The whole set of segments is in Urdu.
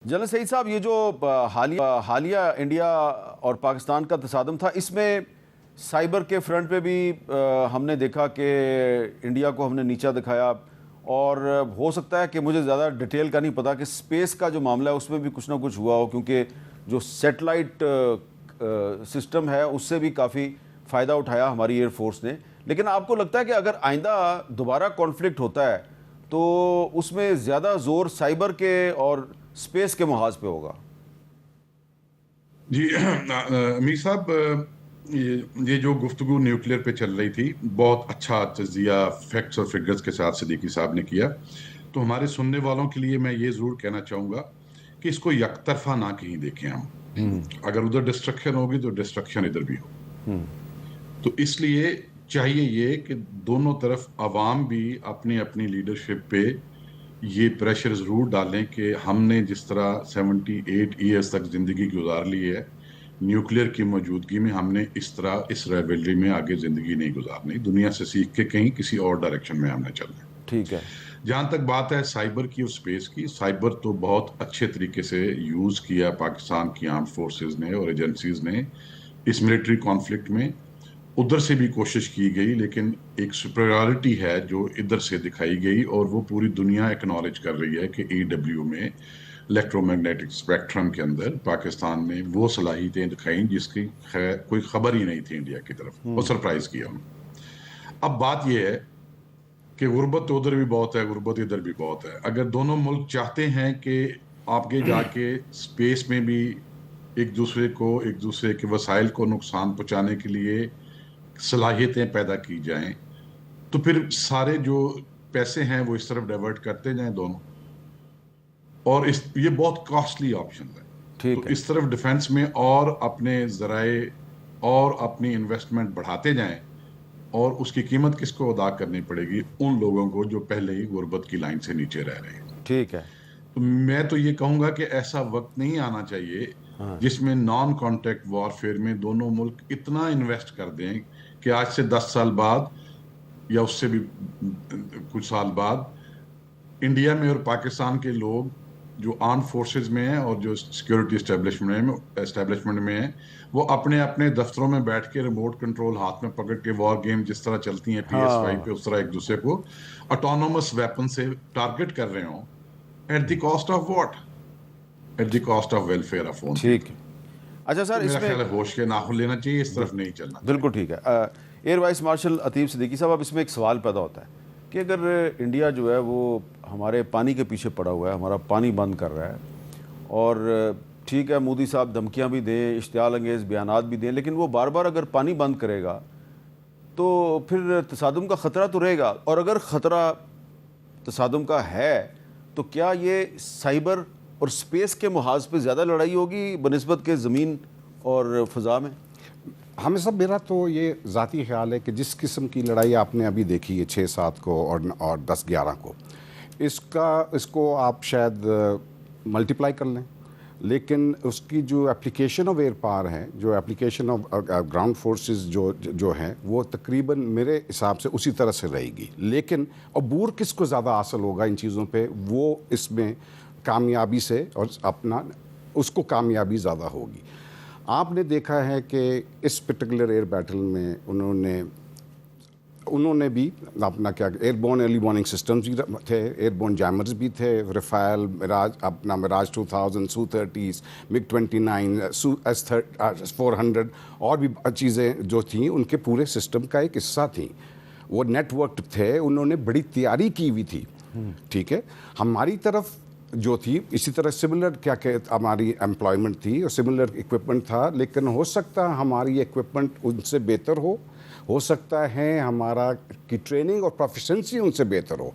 جنرل سعید صاحب، یہ جو حالیہ انڈیا اور پاکستان کا تصادم تھا، اس میں سائبر کے فرنٹ پہ بھی ہم نے دیکھا کہ انڈیا کو ہم نے نیچا دکھایا، اور ہو سکتا ہے کہ مجھے زیادہ ڈیٹیل کا نہیں پتا کہ سپیس کا جو معاملہ ہے اس میں بھی کچھ نہ کچھ ہوا ہو، کیونکہ جو سیٹلائٹ سسٹم ہے اس سے بھی کافی فائدہ اٹھایا ہماری ایئر فورس نے. لیکن آپ کو لگتا ہے کہ اگر آئندہ دوبارہ کانفلکٹ ہوتا ہے تو اس میں زیادہ زور سائبر کے اور سپیس کے محاذ پہ ہوگا؟ جی امیر صاحب، یہ جو گفتگو نیوکلیئر پہ چل رہی تھی، بہت اچھا تجزیہ فیکٹس اور فگرز کے ساتھ صدیقی صاحب نے کیا. تو ہمارے سننے والوں کے لیے میں یہ ضرور کہنا چاہوں گا کہ اس کو یک طرفہ نہ کہیں دیکھیں ہم. اگر ادھر ڈسٹرکشن ہوگی تو ڈسٹرکشن ادھر بھی ہو. تو اس لیے چاہیے یہ کہ دونوں طرف عوام بھی اپنی اپنی لیڈرشپ پہ یہ پریشر ضرور ڈالیں کہ ہم نے جس طرح 78 ایئرز تک زندگی گزار لی ہے، نیوکلیئر کی موجودگی میں ہم نے اس طرح اس ریولری میں آگے زندگی نہیں گزارنی. دنیا سے سیکھ کے کہیں کسی اور ڈائریکشن میں ہم نے چلنا ہے. ٹھیک ہے. جہاں تک بات ہے سائبر کی اور سپیس کی، سائبر تو بہت اچھے طریقے سے یوز کیا پاکستان کی آرم فورسز نے اور ایجنسیز نے اس ملٹری کانفلکٹ میں. ادھر سے بھی کوشش کی گئی، لیکن ایک سپریورٹی ہے جو ادھر سے دکھائی گئی، اور وہ پوری دنیا ایکنالج کر رہی ہے کہ EW میں الیکٹرو میگنیٹک اسپیکٹرم کے اندر پاکستان نے وہ صلاحیتیں دکھائیں جس کی کوئی خبر ہی نہیں تھی انڈیا کی طرف، اور سرپرائز کیا انہوں. اب بات یہ ہے کہ غربت تو ادھر بھی بہت ہے، غربت ادھر بھی بہت ہے. اگر دونوں ملک چاہتے ہیں کہ آپ کے جا کے اسپیس میں بھی ایک دوسرے کے وسائل کو نقصان پہنچانے کے لیے صلاحیتیں پیدا کی جائیں، تو پھر سارے جو پیسے ہیں وہ اس طرف ڈائیورٹ کرتے جائیں دونوں، اور یہ بہت کاسٹلی آپشن ہے. تو اس طرف ڈیفنس میں اور اپنے ذرائع اور اپنی انویسٹمنٹ بڑھاتے جائیں، اور اس کی قیمت کس کو ادا کرنی پڑے گی؟ ان لوگوں کو جو پہلے ہی غربت کی لائن سے نیچے رہ رہے ہیں. ٹھیک ہے. تو میں تو یہ کہوں گا کہ ایسا وقت نہیں آنا چاہیے جس میں نان کانٹیکٹ وارفیئر میں دونوں ملک اتنا انویسٹ کر دیں کہ آج سے 10 سال بعد یا اس سے بھی کچھ سال بعد انڈیا میں اور پاکستان کے لوگ جو آرم فورسز میں ہیں اور جو سیکورٹی اسٹیبلشمنٹ میں ہیں، وہ اپنے اپنے دفتروں میں بیٹھ کے ریموٹ کنٹرول ہاتھ میں پکڑ کے وار گیم جس طرح چلتی ہیں PS5 پہ، اس طرح ایک دوسرے کو آٹونومس ویپن سے ٹارگٹ کر رہے ہوں. At the cost of what? At the cost of welfare of own. ٹھیک ہے. اچھا سر، اس میرا میں خیال ہے ہوش کے ناخن لینا چاہیے، اس طرف نہیں چلنا. بالکل ٹھیک ہے. ایئر وائس مارشل عتیب صدیقی صاحب، اب اس میں ایک سوال پیدا ہوتا ہے کہ اگر انڈیا جو ہے وہ ہمارے پانی کے پیچھے پڑا ہوا ہے، ہمارا پانی بند کر رہا ہے، اور ٹھیک ہے مودی صاحب دھمکیاں بھی دیں، اشتعال انگیز بیانات بھی دیں، لیکن وہ بار بار اگر پانی بند کرے گا تو پھر تصادم کا خطرہ تو رہے گا. اور اگر خطرہ تصادم کا ہے تو کیا یہ سائبر اور سپیس کے محاذ پہ زیادہ لڑائی ہوگی بنسبت کے زمین اور فضا میں؟ ہمیں سب، میرا تو یہ ذاتی خیال ہے کہ جس قسم کی لڑائی آپ نے ابھی دیکھی ہے 6-7 کو اور 10-11 کو، اس کو آپ شاید ملٹیپلائی کر لیں، لیکن اس کی جو اپلیکیشن آف ایئر پاور ہے، جو اپلیکیشن آف گراؤنڈ فورسز جو ہیں، وہ تقریباً میرے حساب سے اسی طرح سے رہے گی. لیکن عبور کس کو زیادہ حاصل ہوگا ان چیزوں پہ، وہ اس میں کامیابی سے اور اس کو کامیابی زیادہ ہوگی. آپ نے دیکھا ہے کہ اس پرٹیکولر ایئر بیٹل میں انہوں نے بھی اپنا کیا، airborne early warning systems بھی تھے، ایئر بورن جیمرز بھی تھے، رفیل، مراج 2000، سو-30، MiG-29، S-400 اور بھی چیزیں جو تھیں ان کے پورے سسٹم کا ایک حصہ تھیں. وہ نیٹ ورک تھے، انہوں نے بڑی تیاری کی ہوئی تھی. ٹھیک ہے. ہماری طرف جو تھی اسی طرح سملر کیا کہ ہماری امپلائمنٹ تھی اور سملر اکوپمنٹ تھا، لیکن ہو سکتا ہے ہماری اکوپمنٹ ان سے بہتر ہو سکتا ہے ہمارا کی ٹریننگ اور پروفیشنسی ان سے بہتر ہو.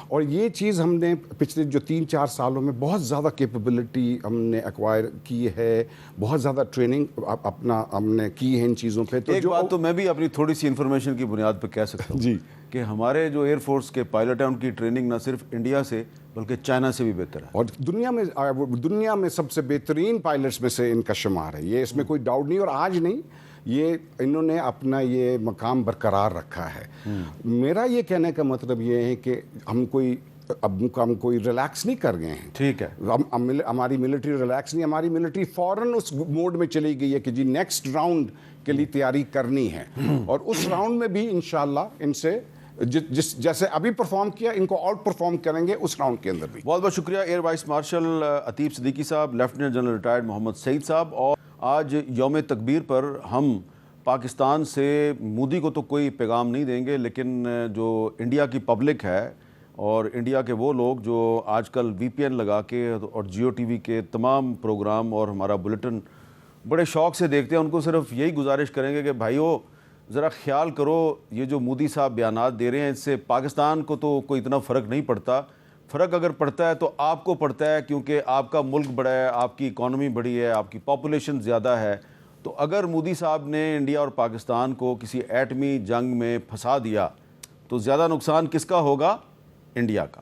اور یہ چیز ہم نے پچھلے جو 3-4 سالوں میں بہت زیادہ کیپیبلٹی ہم نے ایکوائر کی ہے، بہت زیادہ ٹریننگ ہم نے کی ہے ان چیزوں پہ. ایک بات تو میں بھی اپنی تھوڑی سی انفارمیشن کی بنیاد پہ کہہ سکتا ہوں جی کہ ہمارے جو ایئر فورس کے پائلٹ ہیں ان کی ٹریننگ نہ صرف انڈیا سے بلکہ چائنا سے بھی بہتر ہے، اور دنیا میں سب سے بہترین پائلٹس میں سے ان کا شمار ہے. یہ اس میں کوئی ڈاؤٹ نہیں، اور آج نہیں، یہ انہوں نے اپنا یہ مقام برقرار رکھا ہے. میرا یہ کہنے کا مطلب یہ ہے کہ ہم کوئی اب ہم کوئی ریلیکس نہیں کر گئے ہیں. ٹھیک ہے. ہماری ملٹری ریلیکس نہیں, ہماری ملٹری فوراً اس موڈ میں چلی گئی ہے کہ جی نیکسٹ راؤنڈ کے لیے تیاری کرنی ہے, اور اس راؤنڈ میں بھی انشاءاللہ ان سے جیسے ابھی پرفارم کیا ان کو آؤٹ پرفارم کریں گے اس راؤنڈ کے اندر بھی. بہت بہت شکریہ ایئر وائس مارشل عتیب صدیقی صاحب, لیفٹیننٹ جنرل ریٹائرڈ محمد سعید صاحب. اور آج یوم تکبیر پر ہم پاکستان سے مودی کو تو کوئی پیغام نہیں دیں گے, لیکن جو انڈیا کی پبلک ہے اور انڈیا کے وہ لوگ جو آج کل وی پی این لگا کے اور جیو ٹی وی کے تمام پروگرام اور ہمارا بلیٹن بڑے شوق سے دیکھتے ہیں, ان کو صرف یہی گزارش کریں گے کہ بھائیو ذرا خیال کرو, یہ جو مودی صاحب بیانات دے رہے ہیں اس سے پاکستان کو تو کوئی اتنا فرق نہیں پڑتا. فرق اگر پڑتا ہے تو آپ کو پڑتا ہے, کیونکہ آپ کا ملک بڑا ہے, آپ کی اکانومی بڑی ہے, آپ کی پاپولیشن زیادہ ہے. تو اگر مودی صاحب نے انڈیا اور پاکستان کو کسی ایٹمی جنگ میں پھنسا دیا تو زیادہ نقصان کس کا ہوگا؟ انڈیا کا.